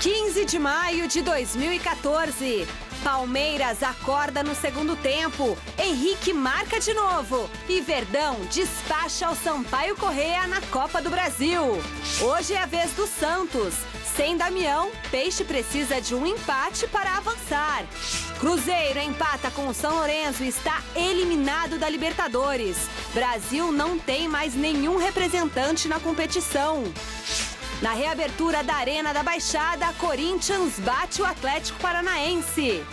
15 de maio de 2014. Palmeiras acorda no segundo tempo. Henrique marca de novo. E Verdão despacha o Sampaio Corrêa na Copa do Brasil. Hoje é a vez do Santos. Sem Damião, Peixe precisa de um empate para avançar. Cruzeiro empata com o São Lourenço e está eliminado da Libertadores. Brasil não tem mais nenhum representante na competição. Na reabertura da Arena da Baixada, Corinthians bate o Atlético Paranaense.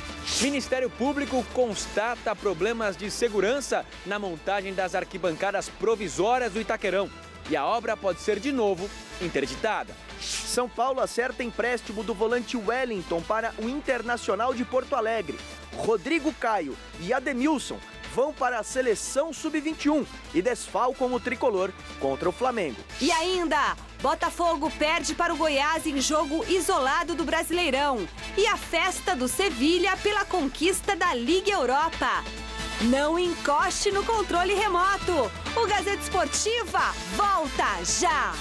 Ministério Público constata problemas de segurança na montagem das arquibancadas provisórias do Itaquerão. E a obra pode ser de novo interditada. São Paulo acerta empréstimo do volante Wellington para o Internacional de Porto Alegre. Rodrigo Caio e Ademilson vão para a seleção sub-21 e desfalcam o tricolor contra o Flamengo. E ainda, Botafogo perde para o Goiás em jogo isolado do Brasileirão. E a festa do Sevilha pela conquista da Liga Europa. Não encoste no controle remoto. O Gazeta Esportiva volta já!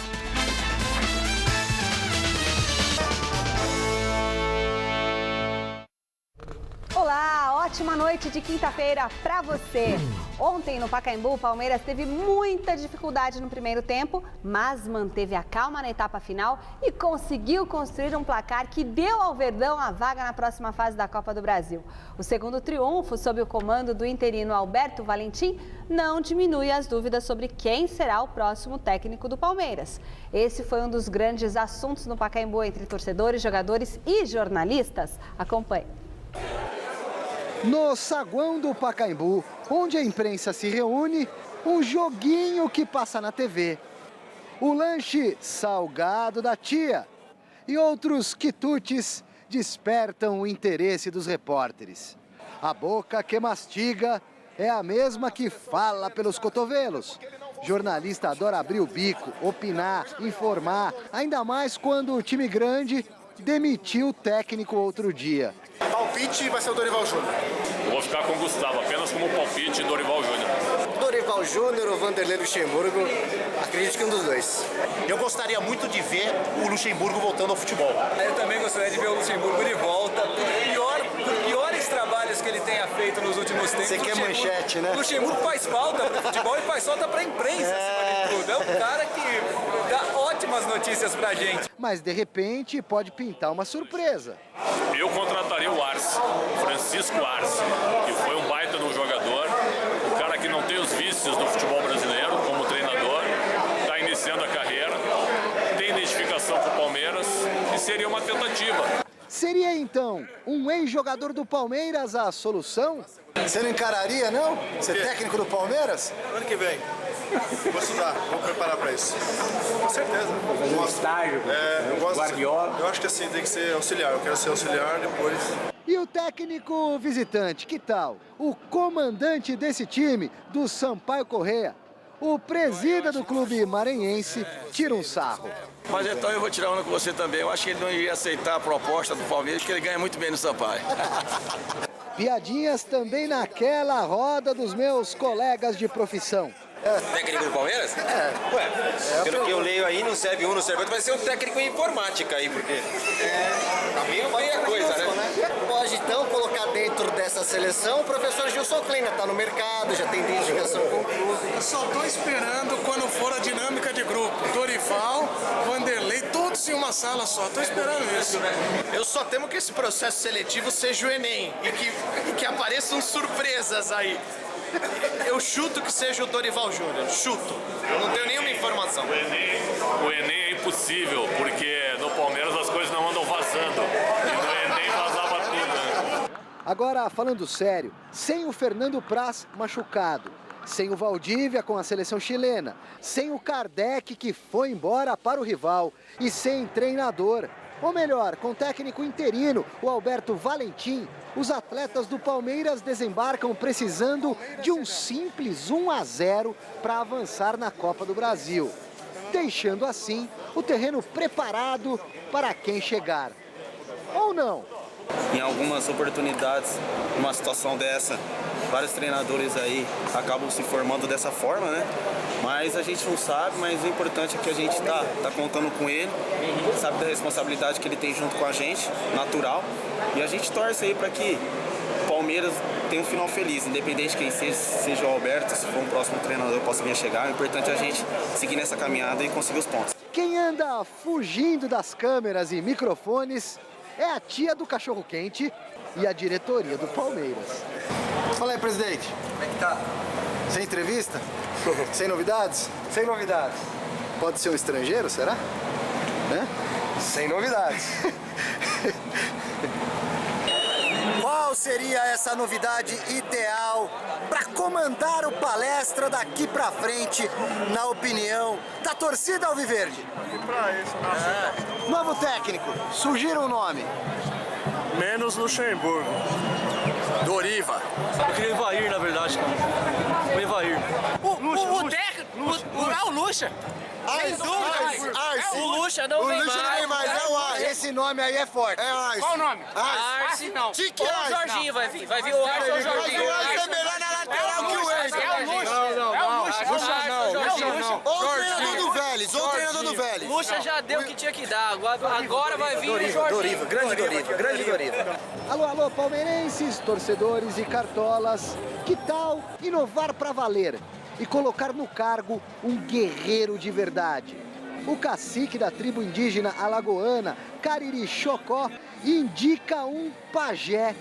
Olá, ótima noite de quinta-feira para você. Ontem no Pacaembu, o Palmeiras teve muita dificuldade no primeiro tempo, mas manteve a calma na etapa final e conseguiu construir um placar que deu ao Verdão a vaga na próxima fase da Copa do Brasil. O segundo triunfo, sob o comando do interino Alberto Valentim, não diminui as dúvidas sobre quem será o próximo técnico do Palmeiras. Esse foi um dos grandes assuntos no Pacaembu entre torcedores, jogadores e jornalistas. Acompanhe. No saguão do Pacaembu, onde a imprensa se reúne, um joguinho que passa na TV. O lanche salgado da tia e outros quitutes despertam o interesse dos repórteres. A boca que mastiga é a mesma que fala pelos cotovelos. Jornalista adora abrir o bico, opinar, informar, ainda mais quando o time grande demitiu o técnico outro dia. Palpite vai ser o Dorival Júnior. Vou ficar com o Gustavo, apenas como palpite Dorival Júnior. Dorival Júnior ou Vanderlei Luxemburgo, acredito que um dos dois. Eu gostaria muito de ver o Luxemburgo voltando ao futebol. Eu também gostaria de ver o Luxemburgo de volta. Por piores trabalhos que ele tenha feito nos últimos tempos. Você quer manchete, né? O Luxemburgo faz falta para o futebol e faz falta para a imprensa, acima de tudo. É um cara que dá ótimas notícias pra gente. Mas, de repente, pode pintar uma surpresa. Eu contrataria o Arce, Francisco Arce, que foi um baita no jogador, o cara que não tem os vícios do futebol brasileiro como treinador, está iniciando a carreira, tem identificação com o Palmeiras e seria uma tentativa. Seria, então, um ex-jogador do Palmeiras a solução? Você não encararia, não? Ser técnico do Palmeiras? Ano que vem. Vou estudar, vou preparar para isso. Com certeza. Fazer um estágio, eu gosto Guardiola. Eu acho que assim, tem que ser auxiliar. Eu quero ser auxiliar depois. E o técnico visitante, que tal? O comandante desse time, do Sampaio Corrêa, o presida do clube maranhense, tira um sarro. Mas então eu vou tirar onda com você também. Eu acho que ele não iria aceitar a proposta do Palmeiras, porque ele ganha muito bem no Sampaio. Piadinhas também naquela roda dos meus colegas de profissão. Técnico do Palmeiras? Ué, pelo que eu leio aí, não serve um, não serve outro, vai ser um técnico em informática aí, porque tá meia coisa, né? Pode então colocar dentro dessa seleção o professor Gilson Kleina, tá no mercado, já tem identificação com o clube. Eu só tô esperando quando for a dinâmica de grupo. Dorival, Vanderlei, todos em uma sala só. Tô esperando isso. Eu só temo que esse processo seletivo seja o Enem e que apareçam surpresas aí. Eu chuto que seja o Dorival Júnior, chuto. Eu não tenho nenhuma informação. O Enem é impossível, porque no Palmeiras as coisas não andam vazando. E no Enem vazava tudo, né? Agora, falando sério, sem o Fernando Praz machucado, sem o Valdívia com a seleção chilena, sem o Kardec que foi embora para o rival e sem treinador, ou melhor, com técnico interino, o Alberto Valentim, os atletas do Palmeiras desembarcam precisando de um simples 1-0 para avançar na Copa do Brasil, deixando assim o terreno preparado para quem chegar. Ou não? Em algumas oportunidades, numa situação dessa, vários treinadores aí acabam se formando dessa forma, né? Mas a gente não sabe, mas o importante é que a gente tá contando com ele, sabe da responsabilidade que ele tem junto com a gente, natural, e a gente torce aí para que o Palmeiras tenha um final feliz, independente de quem seja o Alberto, se for um próximo treinador possa vir a chegar. O importante é a gente seguir nessa caminhada e conseguir os pontos. Quem anda fugindo das câmeras e microfones é a tia do cachorro-quente e a diretoria do Palmeiras. Fala aí, presidente. Como é que tá? Sem entrevista? Sem novidades? Sem novidades. Pode ser um estrangeiro, será? Né? Sem novidades. Qual seria essa novidade ideal para comandar o Palestra daqui para frente, na opinião da torcida alviverde? Novo técnico, sugira um nome. Menos Luxemburgo. Doriva. Eu queria Evair, na verdade, cara. O Evair. O técnico, o Luxa. Sem dúvida. O Luxa não vem mais. É o Arce. Esse nome aí é forte. É Arce. Qual o nome? Arce não. O Jorginho vai vir. Vai vir o Arce ou o Jorginho. O Arce é melhor na lateral que o Arce. É o Luxa. Luxa não. Ou o treinador do Vélez. Luxa já deu o que tinha que dar. Agora vai vir o Jorginho. Grande Doriva. Alô, palmeirenses, torcedores e cartolas. Que tal inovar pra valer e colocar no cargo um guerreiro de verdade? O cacique da tribo indígena alagoana, Cariri Chocó, indica um pajé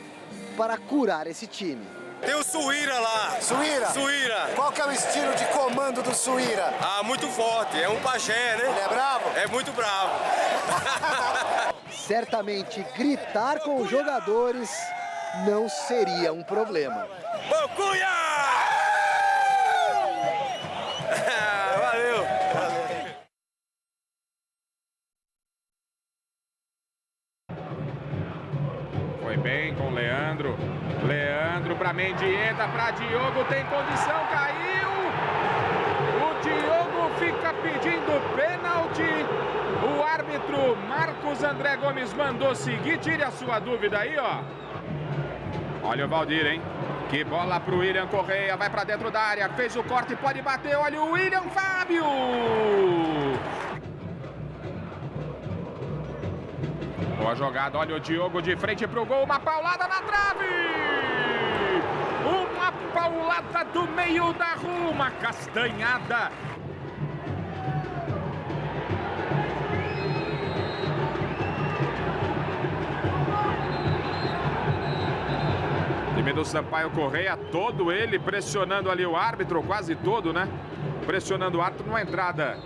para curar esse time. Tem o Suíra lá. Suíra? Qual que é o estilo de comando do Suíra? Ah, muito forte. É um pajé, né? Ele é bravo? É muito bravo. Certamente gritar com os jogadores não seria um problema. Bocuia! Valeu! Foi bem com o Leandro. Leandro para Mendieta, para Diogo, tem condição, caiu. O Diogo fica pedindo pênalti. O árbitro Marcos André Gomes mandou seguir. Tire a sua dúvida aí, ó. Olha o Valdir, hein? Que bola pro William Correia, vai para dentro da área, fez o corte, pode bater, olha o William Fábio! Boa jogada, olha o Diogo de frente pro gol, uma paulada na trave! Uma paulada do meio da rua, uma castanhada! Time do Sampaio Correia, todo ele pressionando ali o árbitro, quase todo, né? Pressionando o árbitro numa entrada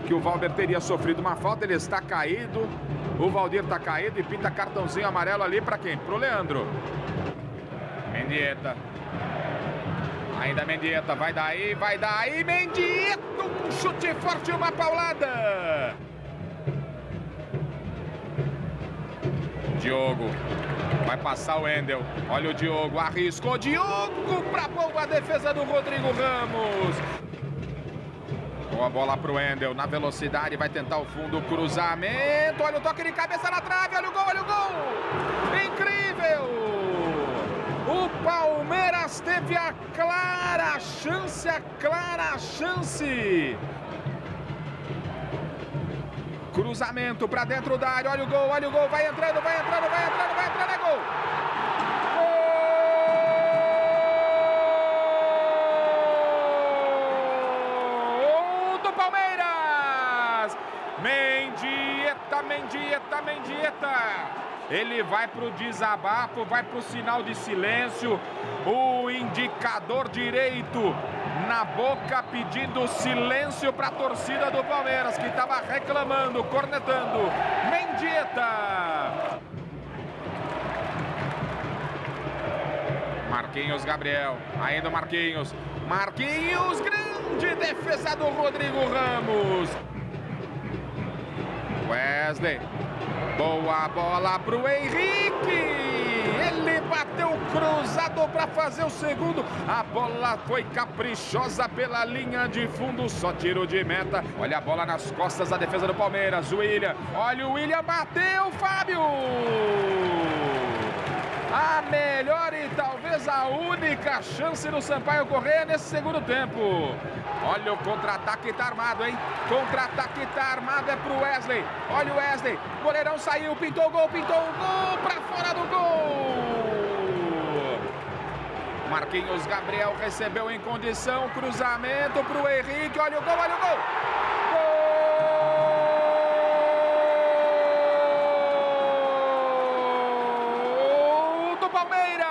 que o Valber teria sofrido uma falta, ele está caído. O Valdir está caído e pinta cartãozinho amarelo ali para quem? Pro Leandro. Mendieta. Ainda Mendieta, vai daí, Mendieta, um chute forte, uma paulada. Diogo. Vai passar o Wendel. Olha o Diogo, arriscou. Diogo para boa defesa do Rodrigo Ramos. Boa bola para o Wendel. Na velocidade, vai tentar o fundo, cruzamento. Olha o toque de cabeça na trave. Olha o gol. Incrível! O Palmeiras teve a clara chance. Cruzamento para dentro da área, olha o gol, vai entrando, é gol! Gol do Palmeiras! Mendieta! Ele vai para o desabafo, vai para o sinal de silêncio, o indicador direito na boca pedindo silêncio para a torcida do Palmeiras, que estava reclamando, cornetando. Mendieta! Marquinhos Gabriel, ainda Marquinhos, grande defesa do Rodrigo Ramos. Wesley, boa bola para o Henrique. Ele bateu cruzado para fazer o segundo. A bola foi caprichosa pela linha de fundo, só tiro de meta. Olha a bola nas costas da defesa do Palmeiras. William, olha o William, bateu, Fábio. A melhor e talvez a única chance do Sampaio Corrêa nesse segundo tempo. Olha o contra-ataque, tá armado, hein? Contra-ataque tá armado, é pro Wesley. Olha o Wesley, goleirão saiu, pintou o gol pra fora do gol. Marquinhos Gabriel recebeu em condição, cruzamento pro Henrique, olha o gol, olha o gol. Gol do Palmeiras!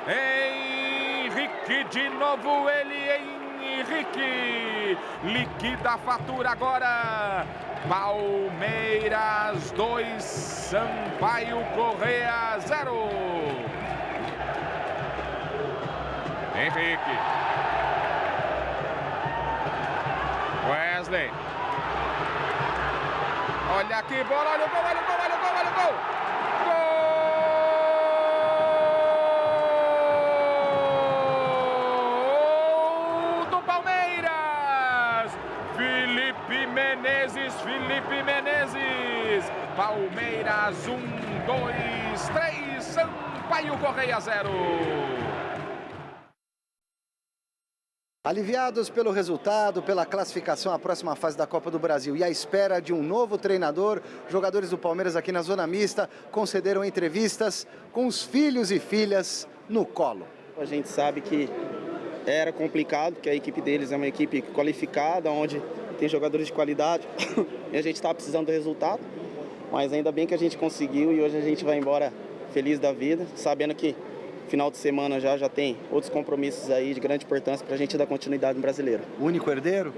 Henrique de novo, Henrique liquida a fatura agora. Palmeiras 2, Sampaio Corrêa 0. Henrique. Wesley. Olha que bola, olha o gol, olha o gol, olha o gol, olha o gol. Gol do Palmeiras. Felipe Menezes. Palmeiras 1, 2, 3, Sampaio Corrêa 0. Aliviados pelo resultado, pela classificação à próxima fase da Copa do Brasil e à espera de um novo treinador, jogadores do Palmeiras aqui na Zona Mista concederam entrevistas com os filhos e filhas no colo. A gente sabe que era complicado, porque a equipe deles é uma equipe qualificada, onde tem jogadores de qualidade e a gente está precisando do resultado, mas ainda bem que a gente conseguiu e hoje a gente vai embora feliz da vida, sabendo que final de semana já tem outros compromissos aí de grande importância para a gente dar continuidade no Brasileiro. O único herdeiro?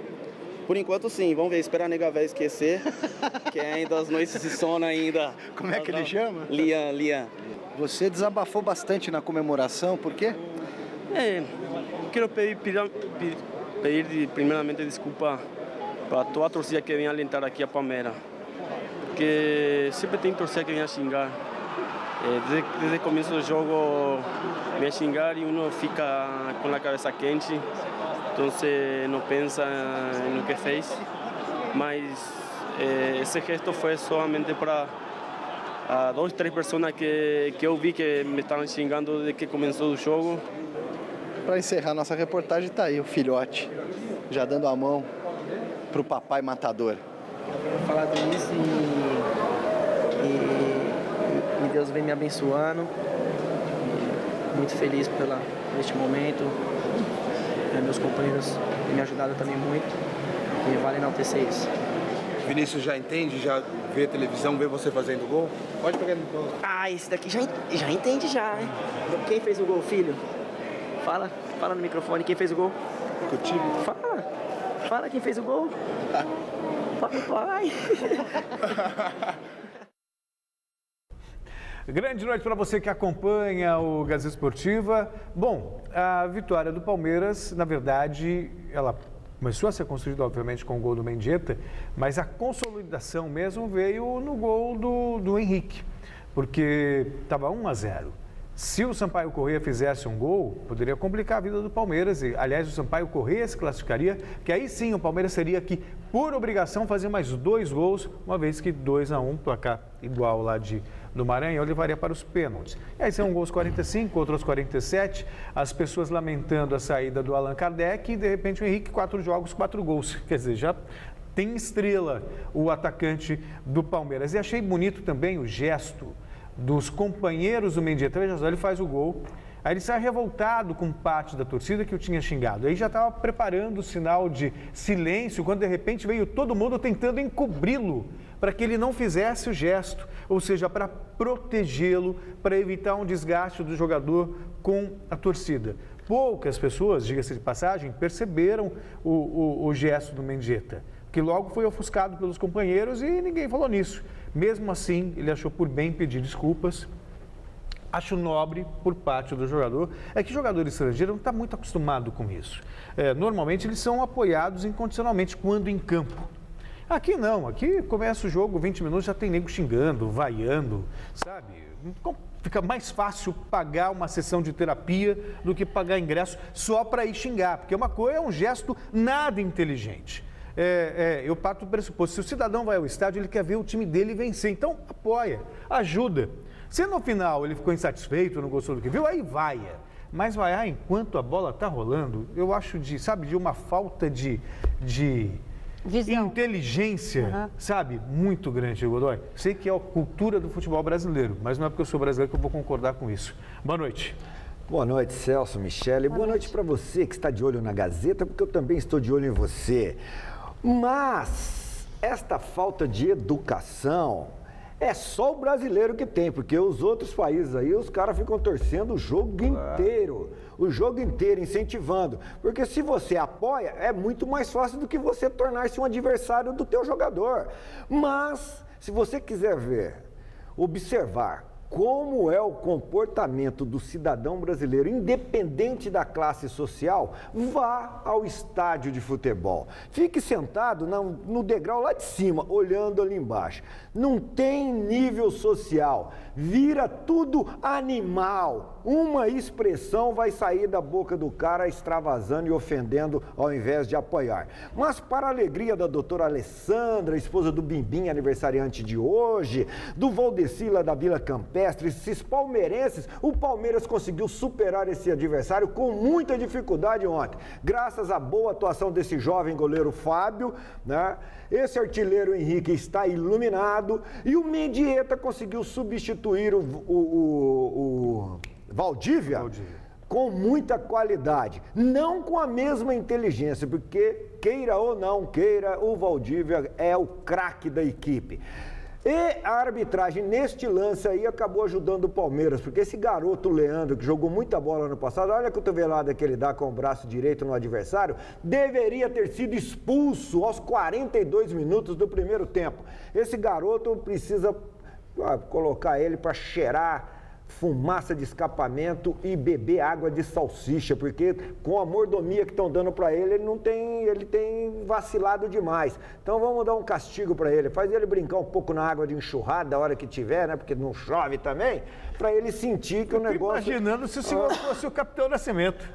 Por enquanto sim, vamos ver, esperar a nega véia esquecer, que é ainda as noites de sono ainda. Como é que ele chama? Lian. Você desabafou bastante na comemoração, por quê? Quero pedir primeiramente desculpa para toda a torcida que vem alentar aqui a Palmeiras, porque sempre tem torcida que vem a xingar. Desde o começo do jogo vem a xingar e uno fica com a cabeça quente, então não pensa no que fez, mas esse gesto foi somente para 2, 3 pessoas que eu vi que me estavam xingando desde que começou o jogo. Para encerrar nossa reportagem, está aí o filhote, já dando a mão para o papai matador. Falar disso e Deus vem me abençoando. Muito feliz por este momento. Meus companheiros têm me ajudado também muito e vale enaltecer isso. Vinícius já entende, já vê televisão, vê você fazendo gol? Pode pegar no gol. Esse daqui já entende já, hein? Quem fez o gol, filho? Fala no microfone, quem fez o gol? Contigo. Fala quem fez o gol. Papai. Grande noite para você que acompanha o Gazeta Esportiva. Bom, a vitória do Palmeiras, na verdade, ela começou a ser construída, obviamente, com o gol do Mendieta, mas a consolidação mesmo veio no gol do Henrique, porque estava 1-0. Se o Sampaio Corrêa fizesse um gol, poderia complicar a vida do Palmeiras. E, aliás, o Sampaio Corrêa se classificaria, que aí sim o Palmeiras teria que, por obrigação, fazer mais 2 gols, uma vez que 2-1, placar igual lá do Maranhão, levaria para os pênaltis. E aí são gols 45, outros 47, as pessoas lamentando a saída do Allan Kardec e, de repente, o Henrique, 4 jogos, 4 gols. Quer dizer, já tem estrela o atacante do Palmeiras. E achei bonito também o gesto dos companheiros do Mendieta. Veja só, ele faz o gol, aí ele sai revoltado com parte da torcida que o tinha xingado. Aí já estava preparando o sinal de silêncio, quando de repente veio todo mundo tentando encobri-lo para que ele não fizesse o gesto, ou seja, para protegê-lo, para evitar um desgaste do jogador com a torcida. Poucas pessoas, diga-se de passagem, perceberam o gesto do Mendieta, que logo foi ofuscado pelos companheiros e ninguém falou nisso. Mesmo assim, ele achou por bem pedir desculpas. Acho nobre por parte do jogador. É que jogador estrangeiro não está muito acostumado com isso. Normalmente eles são apoiados incondicionalmente quando em campo. Aqui não, aqui começa o jogo, 20 minutos já tem nego xingando, vaiando, sabe? Fica mais fácil pagar uma sessão de terapia do que pagar ingresso só para ir xingar, porque uma coisa é um gesto nada inteligente. eu parto do pressuposto, se o cidadão vai ao estádio, ele quer ver o time dele vencer, então apoia, ajuda. Se no final ele ficou insatisfeito, não gostou do que viu, aí vaia. Mas vaiar enquanto a bola está rolando, eu acho de uma falta de inteligência, sabe, muito grande, Godoy. Sei que é a cultura do futebol brasileiro, mas não é porque eu sou brasileiro que eu vou concordar com isso. Boa noite. Boa noite, Celso, Michele. Boa noite para você que está de olho na Gazeta, porque eu também estou de olho em você. Mas esta falta de educação é só o brasileiro que tem, porque os outros países aí, os caras ficam torcendo o jogo inteiro. O jogo inteiro, incentivando. Porque se você apoia, é muito mais fácil do que você tornar-se um adversário do teu jogador. Mas, se você quiser ver, observar como é o comportamento do cidadão brasileiro, independente da classe social, vá ao estádio de futebol. Fique sentado no degrau lá de cima, olhando ali embaixo. Não tem nível social, vira tudo animal. Uma expressão vai sair da boca do cara extravasando e ofendendo ao invés de apoiar. Mas para a alegria da doutora Alessandra, esposa do Bimbim, aniversariante de hoje, do Valdeci lá da Vila Campestre, esses palmeirenses, o Palmeiras conseguiu superar esse adversário com muita dificuldade ontem. Graças à boa atuação desse jovem goleiro Fábio, né? Esse artilheiro Henrique está iluminado e o Mendieta conseguiu substituir o Valdívia com muita qualidade, não com a mesma inteligência, porque queira ou não queira, o Valdívia é o craque da equipe. E a arbitragem neste lance aí acabou ajudando o Palmeiras, porque esse garoto Leandro, que jogou muita bola ano passado, olha a cotovelada que ele dá com o braço direito no adversário, deveria ter sido expulso aos 42 minutos do primeiro tempo. Esse garoto precisa colocar ele para cheirar fumaça de escapamento e beber água de salsicha, porque com a mordomia que estão dando para ele, ele tem vacilado demais. Então vamos dar um castigo para ele, faz ele brincar um pouco na água de enxurrada a hora que tiver, né, porque não chove também, para ele sentir que o negócio... Imaginando se o senhor fosse o Capitão Nascimento.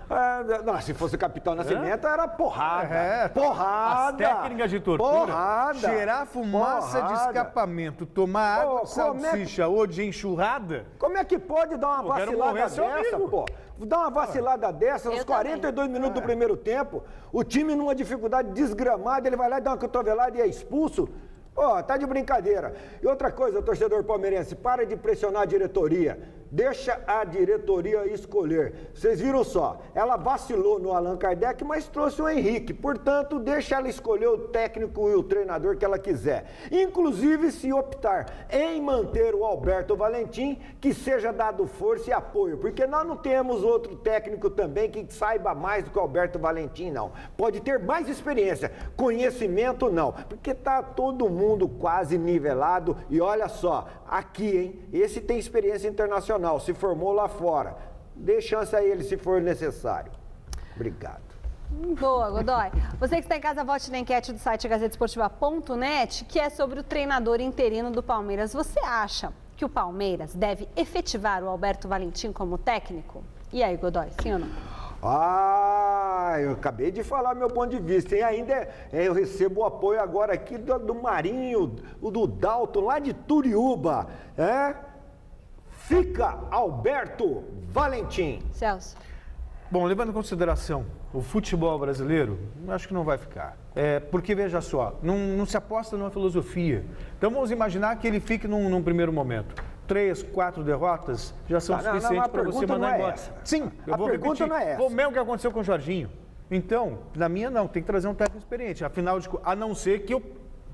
Não, se fosse o Capitão Nascimento era porrada. Porrada. As técnicas de tortura, porrada, cheirar fumaça de escapamento, tomar água de salsicha ou de enxurrada... Como é que pode dar uma vacilada dessa, pô? Dá uma vacilada dessa, nos 42 minutos do primeiro tempo, o time numa dificuldade desgramada, ele vai lá e dá uma cotovelada e é expulso. Ó, tá de brincadeira. E outra coisa, torcedor palmeirense, para de pressionar a diretoria. Deixa a diretoria escolher. Vocês viram só, ela vacilou no Allan Kardec, mas trouxe o Henrique. Portanto, deixa ela escolher o técnico e o treinador que ela quiser. Inclusive, se optar em manter o Alberto Valentim, que seja dado força e apoio. Porque nós não temos outro técnico também que saiba mais do que o Alberto Valentim, não. Pode ter mais experiência, conhecimento não. Porque tá todo mundo quase nivelado. E olha só, aqui, hein? Esse tem experiência internacional. Se formou lá fora. Dê chance a ele se for necessário. Obrigado. Boa, Godoy. Você que está em casa, vote na enquete do site gazetesportiva.net, que é sobre o treinador interino do Palmeiras. Você acha que o Palmeiras deve efetivar o Alberto Valentim como técnico? E aí, Godoy, sim ou não? Eu acabei de falar meu ponto de vista. E ainda eu recebo o apoio agora aqui do Marinho, do Dalton, lá de Turiúba. Fica Alberto Valentim. Celso. Bom, levando em consideração o futebol brasileiro, acho que não vai ficar. Porque, veja só, não se aposta numa filosofia. Então vamos imaginar que ele fique num primeiro momento. 3, 4 derrotas já são suficientes para você mandar embora. Sim, eu vou repetir. Não é essa. Foi o mesmo que aconteceu com o Jorginho. Então, na minha não, tem que trazer um técnico experiente. Afinal, a não ser que o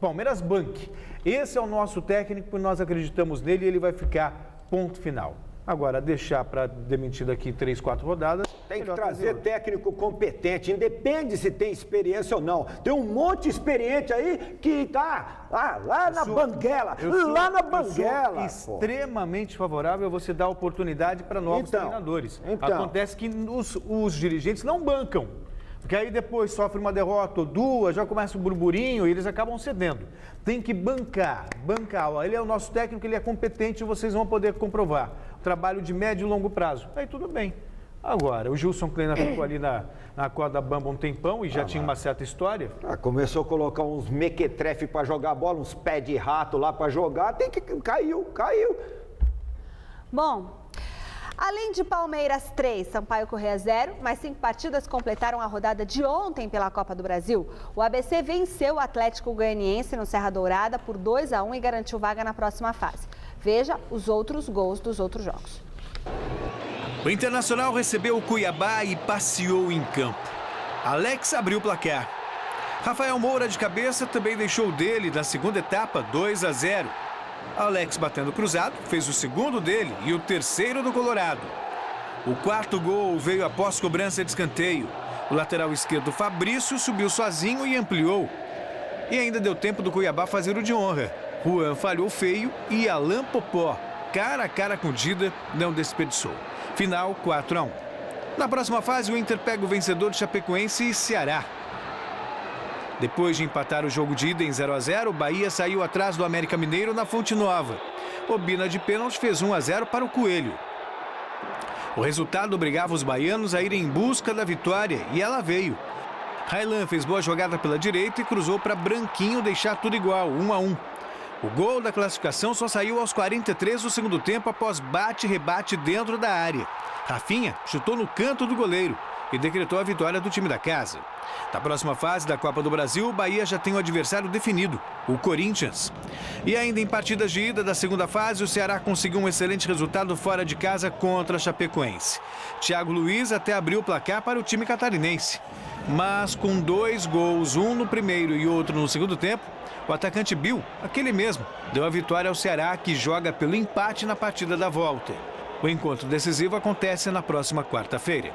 Palmeiras banque. Esse é o nosso técnico, nós acreditamos nele e ele vai ficar ponto final. Agora, deixar para demitir daqui 3, 4 rodadas... Tem que trazer técnico competente, independe se tem experiência ou não. Tem um monte de experiente aí que tá lá na Banguela, lá na Banguela. Eu sou extremamente favorável a você dar oportunidade para novos treinadores. Acontece que os dirigentes não bancam. Porque aí depois sofre uma derrota ou duas, já começa o burburinho e eles acabam cedendo. Tem que bancar. Ele é o nosso técnico, ele é competente e vocês vão poder comprovar. Trabalho de médio e longo prazo. Aí tudo bem. Agora, o Gilson Kleina ficou ali na corda bamba um tempão e já tinha uma certa história. Começou a colocar uns mequetrefe para jogar bola, uns pés de rato lá para jogar, caiu. Bom, além de Palmeiras 3, Sampaio Corrêa 0, mais 5 partidas completaram a rodada de ontem pela Copa do Brasil. O ABC venceu o Atlético Goianiense no Serra Dourada por 2-1 e garantiu vaga na próxima fase. Veja os outros gols dos outros jogos. O Internacional recebeu o Cuiabá e passeou em campo. Alex abriu o placar. Rafael Moura de cabeça também deixou dele na segunda etapa 2-0. Alex batendo cruzado, fez o segundo dele e o terceiro do Colorado. O quarto gol veio após cobrança de escanteio. O lateral esquerdo Fabrício subiu sozinho e ampliou. E ainda deu tempo do Cuiabá fazer o de honra. Juan falhou feio e Alan Popó, cara a cara com Dida, não desperdiçou. Final 4-1. Na próxima fase, o Inter pega o vencedor de Chapecoense e Ceará. Depois de empatar o jogo de ida em 0-0, o Bahia saiu atrás do América Mineiro na Fonte Nova. Obina de pênalti fez 1-0 para o Coelho. O resultado obrigava os baianos a irem em busca da vitória e ela veio. Raylan fez boa jogada pela direita e cruzou para Branquinho deixar tudo igual, 1-1. O gol da classificação só saiu aos 43 do segundo tempo após bate-rebate dentro da área. Rafinha chutou no canto do goleiro e decretou a vitória do time da casa. Na próxima fase da Copa do Brasil, o Bahia já tem o adversário definido, o Corinthians. E ainda em partidas de ida da segunda fase, o Ceará conseguiu um excelente resultado fora de casa contra a Chapecoense. Thiago Luiz até abriu o placar para o time catarinense. Mas com 2 gols, um no primeiro e outro no segundo tempo, o atacante Bill, aquele mesmo, deu a vitória ao Ceará, que joga pelo empate na partida da volta. O encontro decisivo acontece na próxima quarta-feira.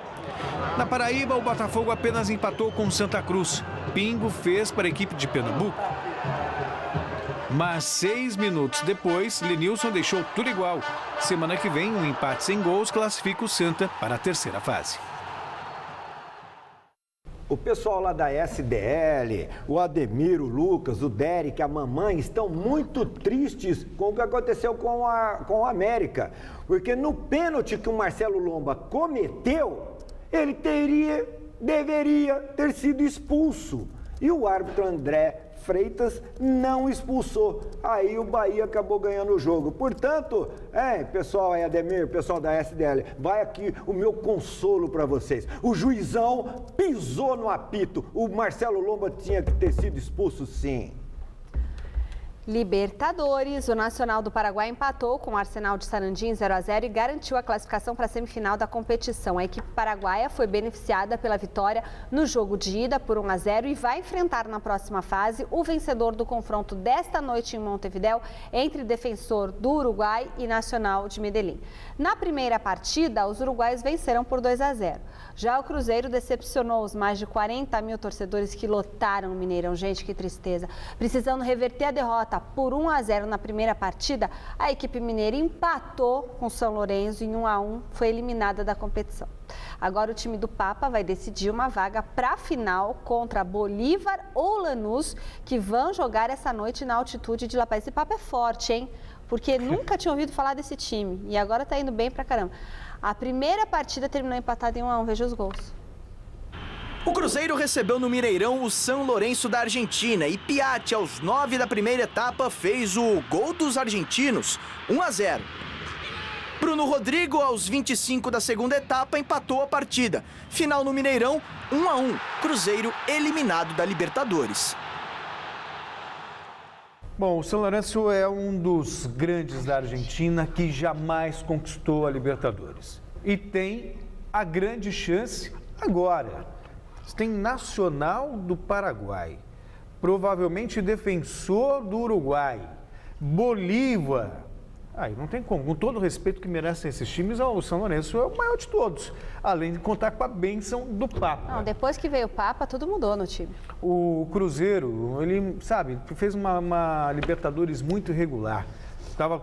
Na Paraíba, o Botafogo apenas empatou com Santa Cruz. Pingo fez para a equipe de Pernambuco. Mas 6 minutos depois, Lenilson deixou tudo igual. Semana que vem, um empate sem gols classifica o Santa para a terceira fase. O pessoal lá da SDL, o Ademir, o Lucas, o Derek, a mamãe, estão muito tristes com o que aconteceu com a América. Porque no pênalti que o Marcelo Lomba cometeu, ele deveria ter sido expulso. E o árbitro André Freitas não expulsou. Aí o Bahia acabou ganhando o jogo. Portanto, pessoal aí, Ademir, pessoal da SDL, vai aqui o meu consolo para vocês. O juizão pisou no apito. O Marcelo Lomba tinha que ter sido expulso, sim. Libertadores, o Nacional do Paraguai empatou com o Arsenal de Sarandi em 0-0 e garantiu a classificação para a semifinal da competição. A equipe paraguaia foi beneficiada pela vitória no jogo de ida por 1-0 e vai enfrentar na próxima fase o vencedor do confronto desta noite em Montevidéu entre Defensor do Uruguai e Nacional de Medellín. Na primeira partida, os uruguaios venceram por 2-0. Já o Cruzeiro decepcionou os mais de 40 mil torcedores que lotaram o Mineirão. Gente, que tristeza. Precisando reverter a derrota por 1-0 na primeira partida, a equipe mineira empatou com São Lourenço em 1-1, foi eliminada da competição. Agora o time do Papa vai decidir uma vaga para a final contra Bolívar ou Lanús, que vão jogar essa noite na altitude de La Paz. Esse Papa é forte, hein? Porque nunca tinha ouvido falar desse time e agora tá indo bem pra caramba. A primeira partida terminou empatada em 1-1, veja os gols. O Cruzeiro recebeu no Mineirão o São Lourenço da Argentina e Piatti, aos 9 da primeira etapa, fez o gol dos argentinos, 1-0. Bruno Rodrigo, aos 25 da segunda etapa, empatou a partida. Final no Mineirão, 1-1. Cruzeiro eliminado da Libertadores. Bom, o São Lourenço é um dos grandes da Argentina que jamais conquistou a Libertadores. E tem a grande chance agora. Tem Nacional do Paraguai, provavelmente Defensor do Uruguai, Bolívar. Aí não tem como, com todo o respeito que merecem esses times, o São Lourenço é o maior de todos, além de contar com a bênção do Papa. Não, depois que veio o Papa, tudo mudou no time. O Cruzeiro, ele, fez uma Libertadores muito irregular. Estava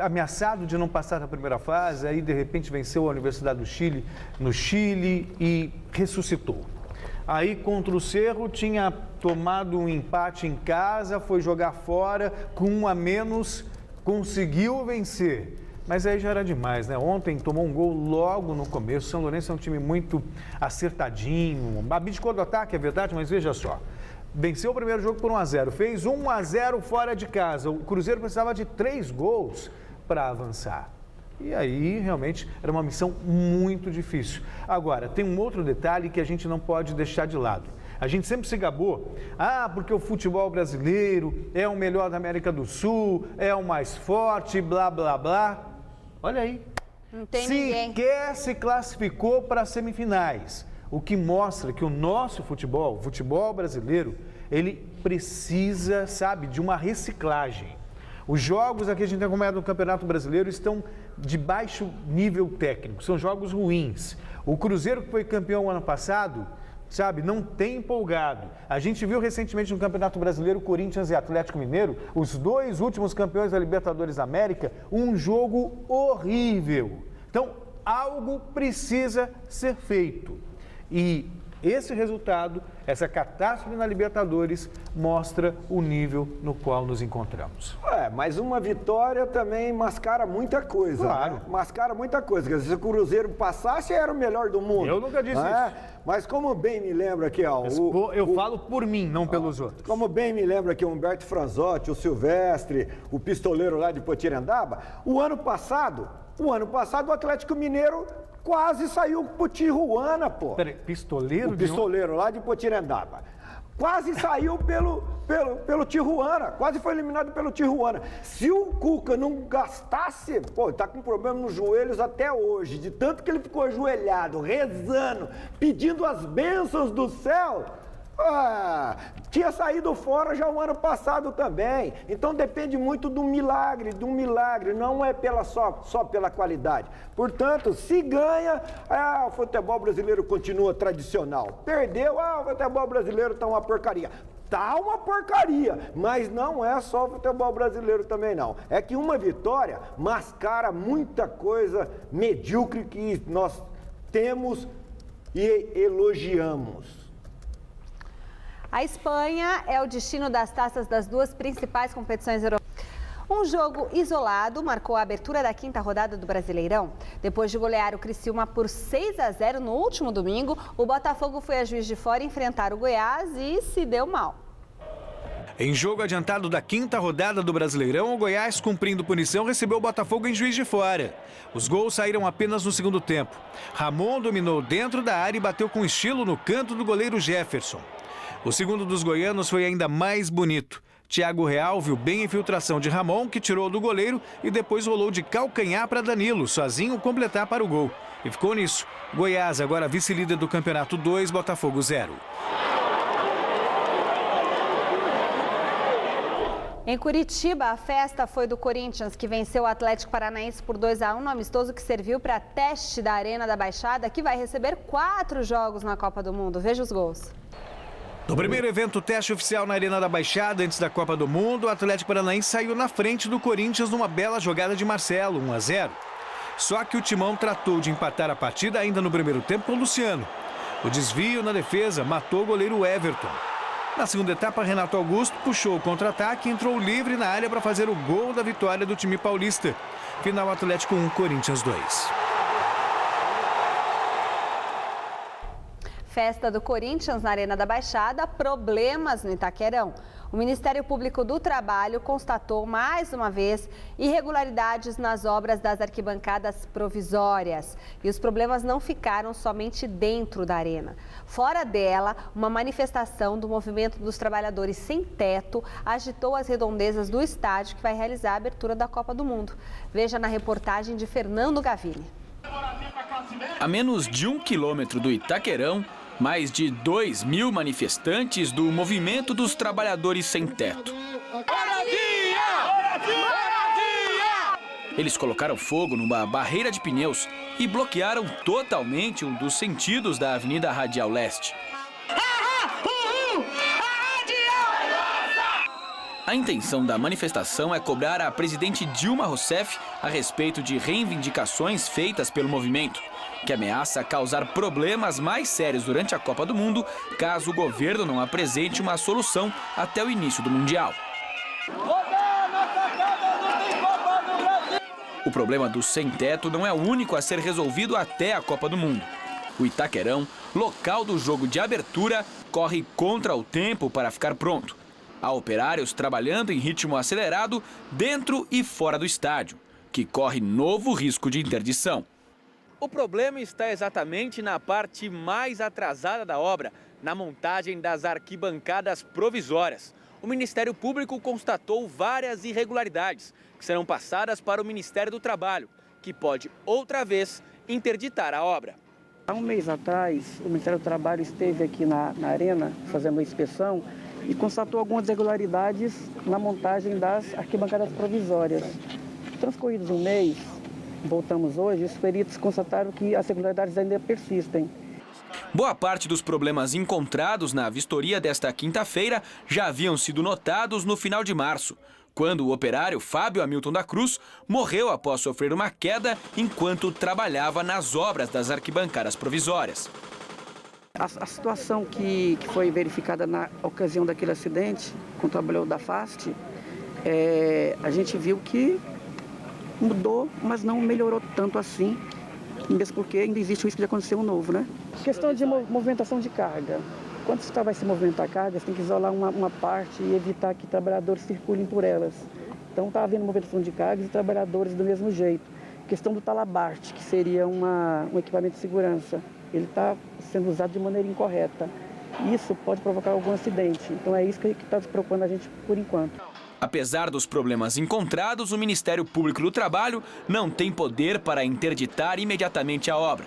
ameaçado de não passar na primeira fase, aí de repente venceu a Universidade do Chile no Chile e ressuscitou. Aí contra o Cerro tinha tomado um empate em casa, foi jogar fora com 1 a menos, conseguiu vencer. mas aí já era demais, né? Ontem tomou um gol logo no começo. O São Lourenço é um time muito acertadinho, abdicou do ataque, é verdade, mas veja só. Venceu o primeiro jogo por 1-0, fez 1-0 fora de casa. O Cruzeiro precisava de 3 gols para avançar. E aí, realmente, era uma missão muito difícil. Agora, tem um outro detalhe que a gente não pode deixar de lado. A gente sempre se gabou, porque o futebol brasileiro é o melhor da América do Sul, é o mais forte, blá, blá, blá. Olha aí. Não tem ninguém. Sequer se classificou para as semifinais. O que mostra que o nosso futebol, o futebol brasileiro, ele precisa, sabe, de uma reciclagem. Os jogos aqui a gente tem acompanhado no Campeonato Brasileiro estão de baixo nível técnico, são jogos ruins. O Cruzeiro, que foi campeão ano passado, sabe, não tem empolgado. A gente viu recentemente no Campeonato Brasileiro, Corinthians e Atlético Mineiro, os 2 últimos campeões da Libertadores da América, um jogo horrível. Então, algo precisa ser feito. E esse resultado, essa catástrofe na Libertadores, mostra o nível no qual nos encontramos. Mas uma vitória também mascara muita coisa. Claro. Né? Mascara muita coisa. Quer dizer, se o Cruzeiro passasse, era o melhor do mundo. Eu nunca disse isso. Mas como bem me lembra aqui, eu falo por mim, não pelos outros. Como bem me lembra aqui o Humberto Franzotti, o Silvestre, o pistoleiro lá de Potirendaba, o ano passado o Atlético Mineiro quase saiu pro Tijuana, pô. Peraí, pistoleiro? O pistoleiro lá de Potirendaba. Quase saiu pelo Tijuana, quase foi eliminado pelo Tijuana. Se o Cuca não gastasse, pô, tá com problema nos joelhos até hoje, de tanto que ele ficou ajoelhado, rezando, pedindo as bênçãos do céu. Tinha saído fora já o ano passado também. Então depende muito do milagre, não é só pela qualidade. Portanto, se ganha, o futebol brasileiro continua tradicional. Perdeu, o futebol brasileiro tá uma porcaria. Tá uma porcaria, mas não é só o futebol brasileiro também não. É que uma vitória mascara muita coisa medíocre que nós temos e elogiamos. A Espanha é o destino das taças das 2 principais competições europeias. Um jogo isolado marcou a abertura da 5ª rodada do Brasileirão. Depois de golear o Criciúma por 6-0 no último domingo, o Botafogo foi a Juiz de Fora enfrentar o Goiás e se deu mal. Em jogo adiantado da 5ª rodada do Brasileirão, o Goiás, cumprindo punição, recebeu o Botafogo em Juiz de Fora. Os gols saíram apenas no segundo tempo. Ramon dominou dentro da área e bateu com estilo no canto do goleiro Jefferson. O segundo dos goianos foi ainda mais bonito. Thiago Real viu bem a infiltração de Ramon, que tirou do goleiro e depois rolou de calcanhar para Danilo, sozinho completar para o gol. E ficou nisso. Goiás, agora vice-líder do Campeonato 2, Botafogo 0. Em Curitiba, a festa foi do Corinthians, que venceu o Atlético Paranaense por 2-1 no amistoso que serviu para teste da Arena da Baixada, que vai receber 4 jogos na Copa do Mundo. Veja os gols. No primeiro evento teste oficial na Arena da Baixada, antes da Copa do Mundo, o Atlético Paranaense saiu na frente do Corinthians numa bela jogada de Marcelo, 1-0. Só que o Timão tratou de empatar a partida ainda no primeiro tempo com o Luciano. O desvio na defesa matou o goleiro Everton. Na segunda etapa, Renato Augusto puxou o contra-ataque e entrou livre na área para fazer o gol da vitória do time paulista. Final Atlético 1, Corinthians 2. Festa do Corinthians na Arena da Baixada, problemas no Itaquerão. O Ministério Público do Trabalho constatou mais uma vez irregularidades nas obras das arquibancadas provisórias. E os problemas não ficaram somente dentro da arena. Fora dela, uma manifestação do Movimento dos Trabalhadores Sem Teto agitou as redondezas do estádio que vai realizar a abertura da Copa do Mundo. Veja na reportagem de Fernando Gavini. A menos de 1 quilômetro do Itaquerão, mais de 2.000 manifestantes do Movimento dos Trabalhadores Sem Teto. Eles colocaram fogo numa barreira de pneus e bloquearam totalmente um dos sentidos da Avenida Radial Leste. A intenção da manifestação é cobrar a presidente Dilma Rousseff a respeito de reivindicações feitas pelo movimento, que ameaça causar problemas mais sérios durante a Copa do Mundo caso o governo não apresente uma solução até o início do Mundial. O O problema do sem-teto não é o único a ser resolvido até a Copa do Mundo. O Itaquerão, local do jogo de abertura, corre contra o tempo para ficar pronto. Há operários trabalhando em ritmo acelerado dentro e fora do estádio, que corre novo risco de interdição. O problema está exatamente na parte mais atrasada da obra, na montagem das arquibancadas provisórias. O Ministério Público constatou várias irregularidades, que serão passadas para o Ministério do Trabalho, que pode outra vez interditar a obra. Há um mês atrás, o Ministério do Trabalho esteve aqui na Arena fazendo uma inspeção e constatou algumas irregularidades na montagem das arquibancadas provisórias. Transcorridos um mês, voltamos hoje, os peritos constataram que as irregularidades ainda persistem. Boa parte dos problemas encontrados na vistoria desta quinta-feira já haviam sido notados no final de março, quando o operário Fábio Hamilton da Cruz morreu após sofrer uma queda enquanto trabalhava nas obras das arquibancadas provisórias. A situação que foi verificada na ocasião daquele acidente com o trabalhador da FAST, a gente viu que mudou, mas não melhorou tanto assim, mesmo porque ainda existe o risco de acontecer um novo, né? Questão de movimentação de carga. Quando você vai se movimentar a carga, você tem que isolar uma parte e evitar que trabalhadores circulem por elas. Então está havendo movimentação de cargas e trabalhadores do mesmo jeito. Questão do talabarte, que seria um equipamento de segurança. Ele está sendo usado de maneira incorreta. Isso pode provocar algum acidente. Então é isso que está preocupando a gente por enquanto. Apesar dos problemas encontrados, o Ministério Público do Trabalho não tem poder para interditar imediatamente a obra.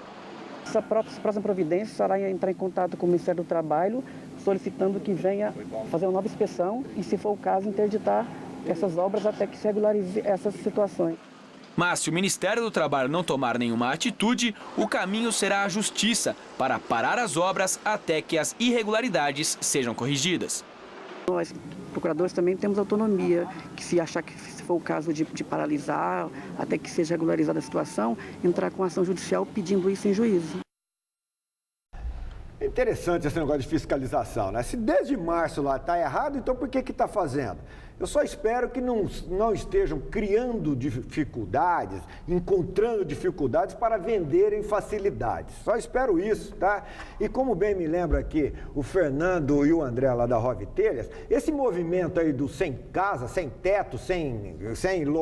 Essa próxima providência será entrar em contato com o Ministério do Trabalho, solicitando que venha fazer uma nova inspeção e, se for o caso, interditar essas obras até que se regularize essas situações. Mas se o Ministério do Trabalho não tomar nenhuma atitude, o caminho será a justiça para parar as obras até que as irregularidades sejam corrigidas. Nós, procuradores, também temos autonomia, que se achar que se for o caso de paralisar, até que seja regularizada a situação, entrar com ação judicial pedindo isso em juízo. É interessante esse negócio de fiscalização, né? Se desde março lá está errado, então por que está fazendo? Eu só espero que não estejam criando dificuldades, encontrando dificuldades para venderem facilidades. Só espero isso, tá? E como bem me lembra aqui o Fernando e o André lá da Rove Telhas, esse movimento aí do sem casa, sem teto, sem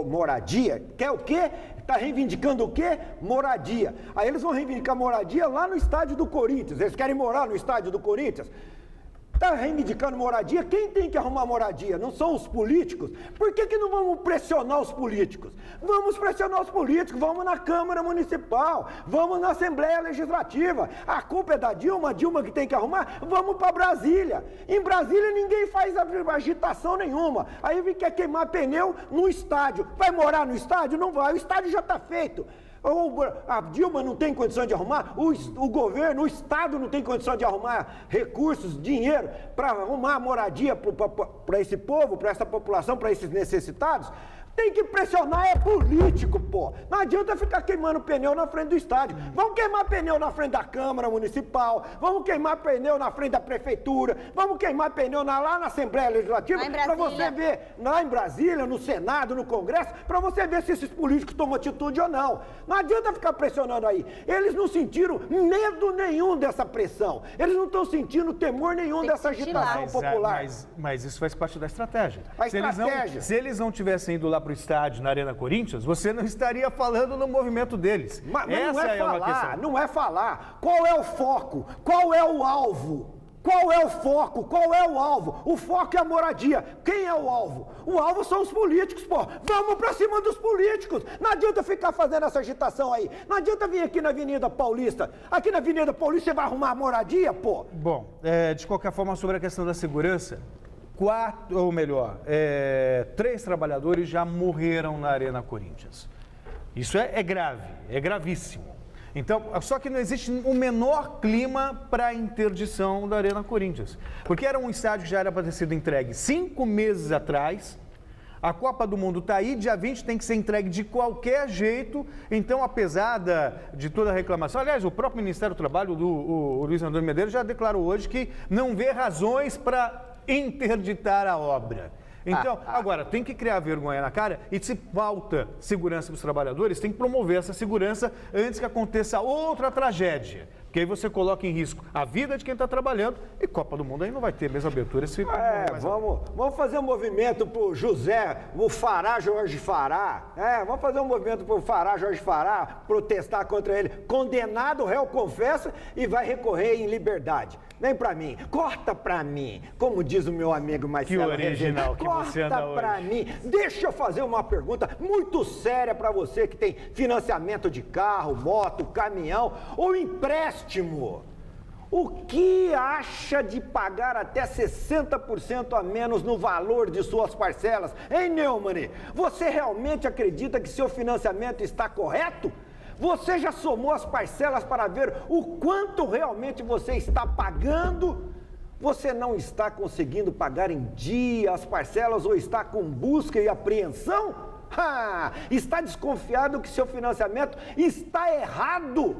moradia, quer o quê? Está reivindicando o quê? Moradia. Aí eles vão reivindicar moradia lá no estádio do Corinthians. Eles querem morar no estádio do Corinthians? Está reivindicando moradia? Quem tem que arrumar moradia? Não são os políticos? Por que não vamos pressionar os políticos? Vamos pressionar os políticos, vamos na Câmara Municipal, vamos na Assembleia Legislativa. A culpa é da Dilma, a Dilma que tem que arrumar, vamos para Brasília. Em Brasília ninguém faz agitação nenhuma. Aí quer queimar pneu no estádio. Vai morar no estádio? Não vai, o estádio já está feito. Ou a Dilma não tem condição de arrumar, o governo, o Estado não tem condição de arrumar recursos, dinheiro para arrumar moradia para esse povo, para essa população, para esses necessitados. Tem que pressionar, é político, pô. Não adianta ficar queimando pneu na frente do estádio. Vamos queimar pneu na frente da Câmara Municipal, vamos queimar pneu na frente da Prefeitura, vamos queimar pneu lá na Assembleia Legislativa, para você ver, lá em Brasília, no Senado, no Congresso, para você ver se esses políticos tomam atitude ou não. Não adianta ficar pressionando aí. Eles não sentiram medo nenhum dessa pressão. Eles não estão sentindo temor nenhum dessa agitação popular. Mas isso faz parte da estratégia. Se eles não tivessem ido lá para o estádio, na Arena Corinthians, você não estaria falando no movimento deles. Mas essa é uma questão. Não é falar. Qual é o foco? Qual é o alvo? Qual é o foco? Qual é o alvo? O foco é a moradia. Quem é o alvo? O alvo são os políticos, pô. Vamos pra cima dos políticos. Não adianta ficar fazendo essa agitação aí. Não adianta vir aqui na Avenida Paulista. Aqui na Avenida Paulista você vai arrumar moradia, pô? Bom, de qualquer forma, sobre a questão da segurança, 3 trabalhadores já morreram na Arena Corinthians. Isso é grave, é gravíssimo. Então, só que não existe o menor clima para a interdição da Arena Corinthians. Porque era um estádio que já era para ter sido entregue 5 meses atrás. A Copa do Mundo está aí, dia 20 tem que ser entregue de qualquer jeito. Então, apesar de toda a reclamação, aliás, o próprio Ministério do Trabalho, o Luiz Antônio Medeiros, já declarou hoje que não vê razões para interditar a obra. Então, agora, tem que criar vergonha na cara e se falta segurança para os trabalhadores, tem que promover essa segurança antes que aconteça outra tragédia. Porque aí você coloca em risco a vida de quem está trabalhando e Copa do Mundo aí não vai ter mesma abertura. Vamos fazer um movimento pro José, o Fará, Jorge Fará. Vamos fazer um movimento pro Fará, Jorge Fará, protestar contra ele. Condenado, réu confessa e vai recorrer em liberdade. Vem pra mim, corta pra mim, como diz o meu amigo Marcelo. Que original que você anda hoje. Corta pra mim. Deixa eu fazer uma pergunta muito séria pra você que tem financiamento de carro, moto, caminhão ou empréstimo. O que acha de pagar até 60% a menos no valor de suas parcelas? Hein, Neumann? Você realmente acredita que seu financiamento está correto? Você já somou as parcelas para ver o quanto realmente você está pagando? Você não está conseguindo pagar em dia as parcelas ou está com busca e apreensão? Está desconfiado que seu financiamento está errado?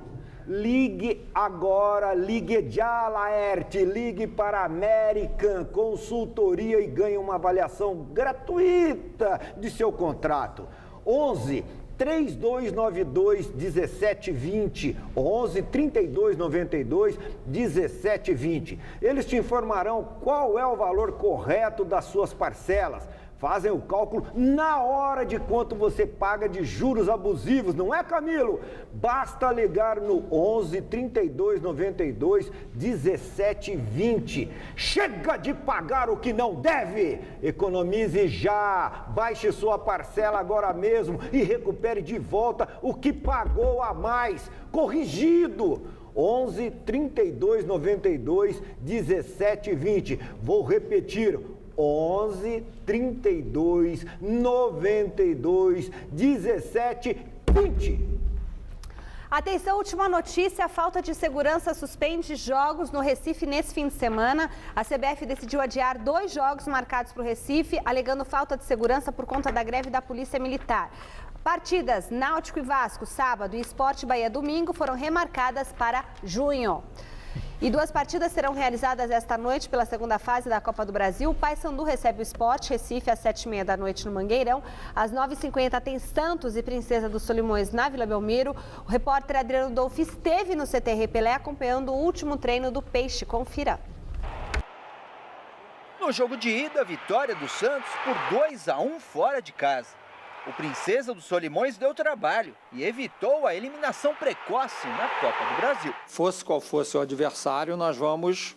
Ligue agora, ligue já, Laerte, ligue para a American Consultoria e ganhe uma avaliação gratuita de seu contrato. 11-3292-1720, 11-3292-1720. Eles te informarão qual é o valor correto das suas parcelas. Fazem o cálculo na hora de quanto você paga de juros abusivos, não é, Camilo? Basta ligar no 11-3292-1720. Chega de pagar o que não deve! Economize já! Baixe sua parcela agora mesmo e recupere de volta o que pagou a mais. Corrigido! 11-3292-1720. Vou repetir. 11-32-92-17-20. Atenção, última notícia, a falta de segurança suspende jogos no Recife nesse fim de semana. A CBF decidiu adiar 2 jogos marcados para o Recife, alegando falta de segurança por conta da greve da Polícia Militar. Partidas Náutico e Vasco, sábado, e Sport Bahia, domingo, foram remarcadas para junho. E 2 partidas serão realizadas esta noite pela segunda fase da Copa do Brasil. O Paysandu recebe o Sport Recife às 7h30 da noite no Mangueirão. Às 9h50 tem Santos e Princesa dos Solimões na Vila Belmiro. O repórter Adriano Dolfi esteve no CTR Pelé acompanhando o último treino do Peixe. Confira. No jogo de ida, vitória do Santos por 2-1 fora de casa. O Princesa dos Solimões deu trabalho e evitou a eliminação precoce na Copa do Brasil. Fosse qual fosse o adversário, nós vamos,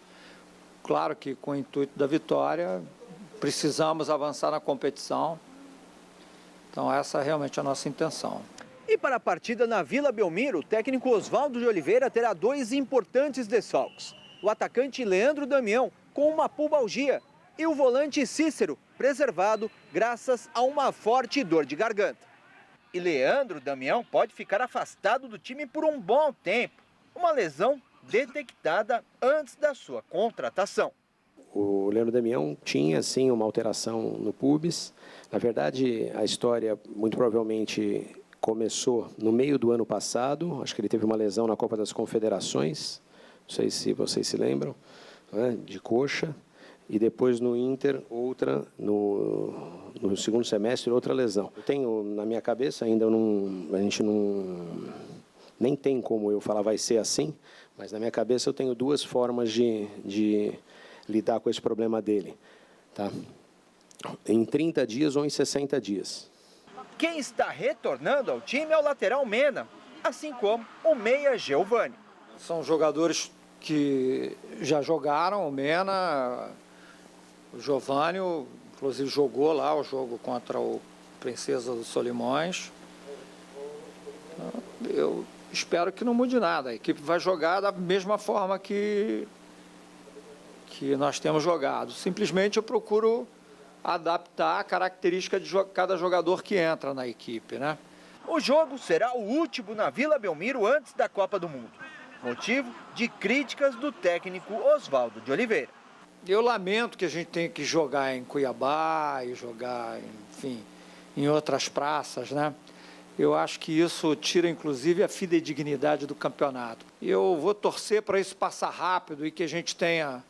claro que com o intuito da vitória, precisamos avançar na competição. Então essa é realmente a nossa intenção. E para a partida na Vila Belmiro, o técnico Oswaldo de Oliveira terá 2 importantes desfalques. O atacante Leandro Damião, com uma pubalgia, e o volante Cícero, preservado graças a uma forte dor de garganta. E Leandro Damião pode ficar afastado do time por um bom tempo. Uma lesão detectada antes da sua contratação. O Leandro Damião tinha, sim, uma alteração no pubis. Na verdade, a história, muito provavelmente, começou no meio do ano passado. Acho que ele teve uma lesão na Copa das Confederações. Não sei se vocês se lembram, né, de coxa. E depois no Inter, outra, no segundo semestre, outra lesão. Eu tenho na minha cabeça, ainda a gente nem tem como eu falar vai ser assim, mas na minha cabeça eu tenho 2 formas de lidar com esse problema dele. Tá? Em 30 dias ou em 60 dias. Quem está retornando ao time é o lateral Mena, assim como o meia Giovani. São jogadores que já jogaram, o Mena... O Giovani, inclusive, jogou lá o jogo contra o Princesa dos Solimões. Eu espero que não mude nada. A equipe vai jogar da mesma forma que nós temos jogado. Simplesmente eu procuro adaptar a característica de cada jogador que entra na equipe, né? O jogo será o último na Vila Belmiro antes da Copa do Mundo. Motivo de críticas do técnico Oswaldo de Oliveira. Eu lamento que a gente tenha que jogar em Cuiabá e jogar, enfim, em outras praças, né? Eu acho que isso tira, inclusive, a fidedignidade do campeonato. Eu vou torcer para isso passar rápido e que a gente tenha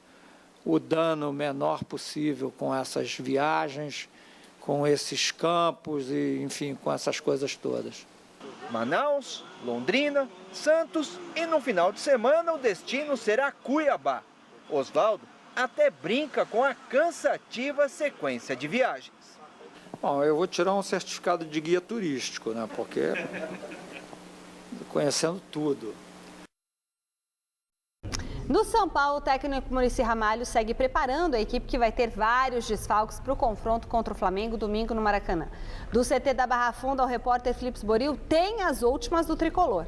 o dano menor possível com essas viagens, com esses campos e, enfim, com essas coisas todas. Manaus, Londrina, Santos e no final de semana o destino será Cuiabá. Oswaldo até brinca com a cansativa sequência de viagens. Bom, eu vou tirar um certificado de guia turístico, né? Porque conhecendo tudo. No São Paulo, o técnico Muricy Ramalho segue preparando a equipe que vai ter vários desfalques para o confronto contra o Flamengo domingo no Maracanã. Do CT da Barra Funda, o repórter Felipe Boril tem as últimas do tricolor.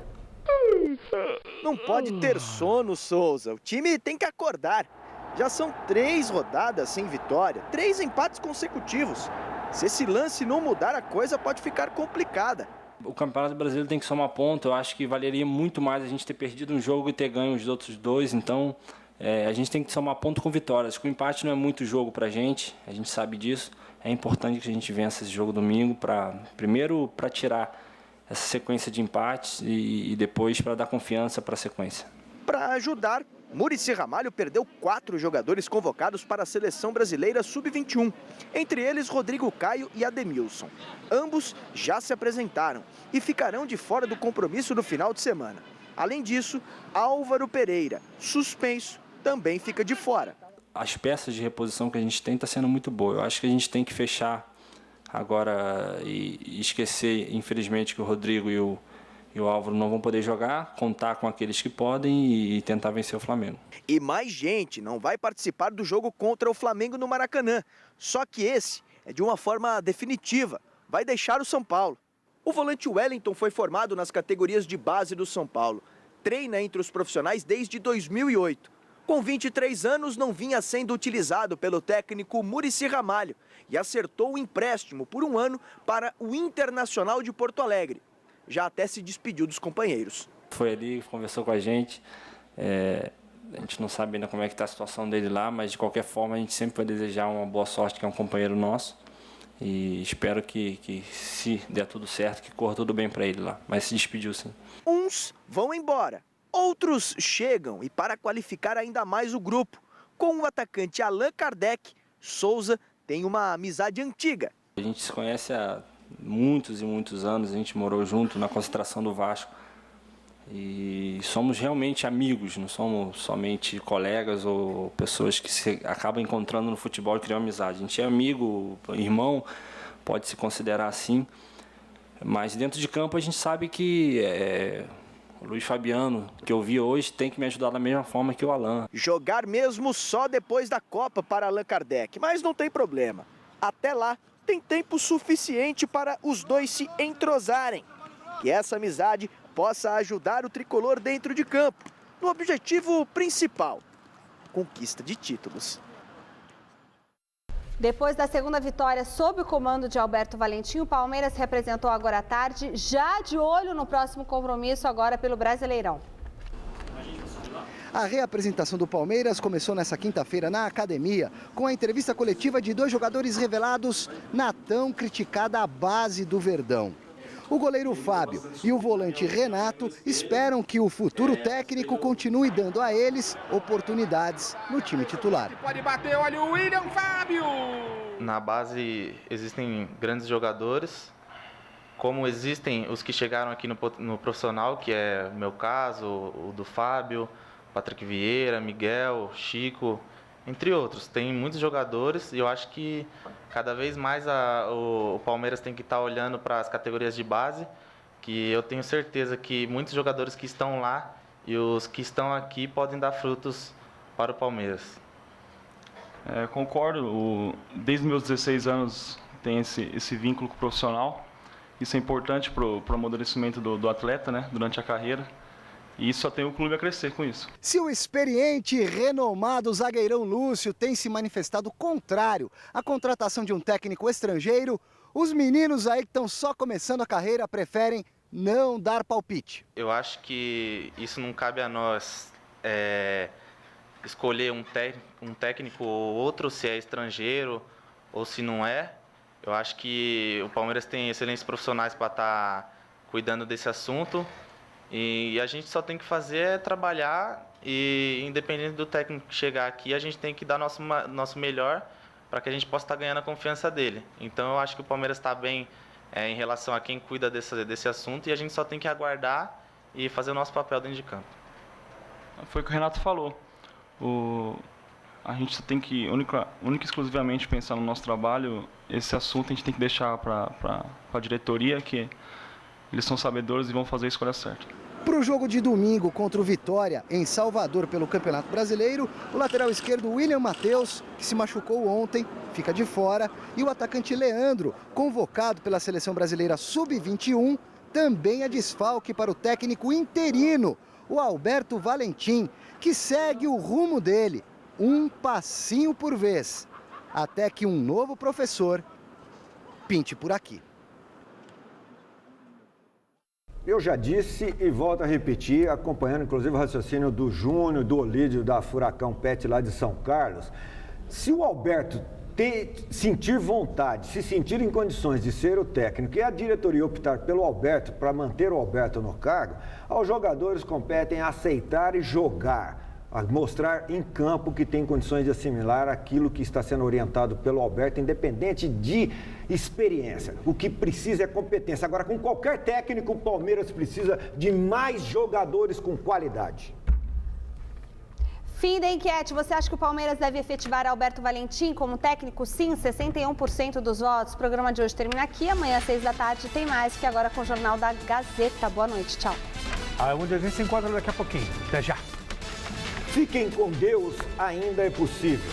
Não pode ter sono, Souza. O time tem que acordar. Já são 3 rodadas sem vitória, 3 empates consecutivos. Se esse lance não mudar, a coisa pode ficar complicada. O Campeonato Brasileiro tem que somar ponto. Eu acho que valeria muito mais a gente ter perdido um jogo e ter ganho os outros 2. Então, a gente tem que somar ponto com vitórias. Acho que o empate não é muito jogo pra gente. A gente sabe disso. É importante que a gente vença esse jogo domingo, primeiro para tirar essa sequência de empates e depois para dar confiança para a sequência. Para ajudar, Muricy Ramalho perdeu 4 jogadores convocados para a Seleção Brasileira Sub-21, entre eles Rodrigo Caio e Ademilson. Ambos já se apresentaram e ficarão de fora do compromisso no final de semana. Além disso, Álvaro Pereira, suspenso, também fica de fora. As peças de reposição que a gente tem está sendo muito boa. Eu acho que a gente tem que fechar agora e esquecer, infelizmente, que o Rodrigo e o Álvaro não vão poder jogar, contar com aqueles que podem e tentar vencer o Flamengo. E mais gente não vai participar do jogo contra o Flamengo no Maracanã. Só que esse é de uma forma definitiva. Vai deixar o São Paulo. O volante Wellington foi formado nas categorias de base do São Paulo. Treina entre os profissionais desde 2008. Com 23 anos, não vinha sendo utilizado pelo técnico Muricy Ramalho e acertou o empréstimo por 1 ano para o Internacional de Porto Alegre. Já até se despediu dos companheiros. Foi ali, conversou com a gente. A gente não sabe ainda como é que está a situação dele lá, mas de qualquer forma a gente sempre vai desejar uma boa sorte, que é um companheiro nosso. E espero que se der tudo certo, que corra tudo bem para ele lá. Mas se despediu sim. Uns vão embora, outros chegam e para qualificar ainda mais o grupo, com o atacante Allan Kardec, Souza tem uma amizade antiga. A gente se conhece há muitos e muitos anos, a gente morou junto na concentração do Vasco e somos realmente amigos, não somos somente colegas ou pessoas que se acabam encontrando no futebol e criam amizade. A gente é amigo, irmão, pode se considerar assim, mas dentro de campo a gente sabe que o Luiz Fabiano, que eu vi hoje, tem que me ajudar da mesma forma que o Allan. Jogar mesmo só depois da Copa para Allan Kardec, mas não tem problema. Até lá, tem tempo suficiente para os dois se entrosarem. Que essa amizade possa ajudar o tricolor dentro de campo, no objetivo principal, conquista de títulos. Depois da segunda vitória sob o comando de Alberto Valentim, o Palmeiras se representou agora à tarde, já de olho no próximo compromisso agora pelo Brasileirão. A reapresentação do Palmeiras começou nessa quinta-feira na academia, com a entrevista coletiva de 2 jogadores revelados na tão criticada base do Verdão. O goleiro Fábio e o volante Renato esperam que o futuro técnico continue dando a eles oportunidades no time titular. Pode bater, olha o William Fábio! Na base existem grandes jogadores, como existem os que chegaram aqui no profissional, que é o meu caso, o do Fábio, Patrick Vieira, Miguel, Chico, entre outros. Tem muitos jogadores e eu acho que cada vez mais o Palmeiras tem que estar olhando para as categorias de base, que eu tenho certeza que muitos jogadores que estão lá e os que estão aqui podem dar frutos para o Palmeiras. Concordo, desde meus 16 anos tem esse vínculo com o profissional. Isso é importante para o amadurecimento do atleta, né, durante a carreira. E só tem o clube a crescer com isso. Se o experiente e renomado zagueirão Lúcio tem se manifestado contrário à contratação de um técnico estrangeiro, os meninos aí que estão só começando a carreira preferem não dar palpite. Eu acho que isso não cabe a nós escolher um técnico ou outro, se é estrangeiro ou se não é. Eu acho que o Palmeiras tem excelentes profissionais para estar cuidando desse assunto. E a gente só tem que fazer é trabalhar E independente do técnico chegar aqui, a gente tem que dar nosso melhor para que a gente possa estar ganhando a confiança dele. Então eu acho que o Palmeiras está bem em relação a quem cuida desse assunto, e a gente só tem que aguardar e fazer o nosso papel dentro de campo. Foi o que o Renato falou. A gente tem que, única e exclusivamente, pensar no nosso trabalho. Esse assunto a gente tem que deixar para a diretoria, que eles são sabedores e vão fazer a escolha certa. Para o jogo de domingo contra o Vitória, em Salvador, pelo Campeonato Brasileiro, o lateral esquerdo William Matheus, que se machucou ontem, fica de fora, e o atacante Leandro, convocado pela Seleção Brasileira Sub-21, também é desfalque para o técnico interino, o Alberto Valentim, que segue o rumo dele, um passinho por vez, até que um novo professor pinte por aqui. Eu já disse e volto a repetir, acompanhando inclusive o raciocínio do Júnior, do Olídio, da Furacão Pet lá de São Carlos. Se o Alberto sentir vontade, se sentir em condições de ser o técnico e a diretoria optar pelo Alberto para manter o Alberto no cargo, aos jogadores competem a aceitar e jogar, a mostrar em campo que tem condições de assimilar aquilo que está sendo orientado pelo Alberto, independente de experiência. O que precisa é competência. Agora, com qualquer técnico, o Palmeiras precisa de mais jogadores com qualidade. Fim da enquete. Você acha que o Palmeiras deve efetivar Alberto Valentim como técnico? Sim, 61% dos votos. O programa de hoje termina aqui. Amanhã, às 6 da tarde, tem mais. Fique agora com o Jornal da Gazeta. Boa noite. Tchau. Onde a gente se encontra daqui a pouquinho. Até já. Fiquem com Deus, ainda é possível.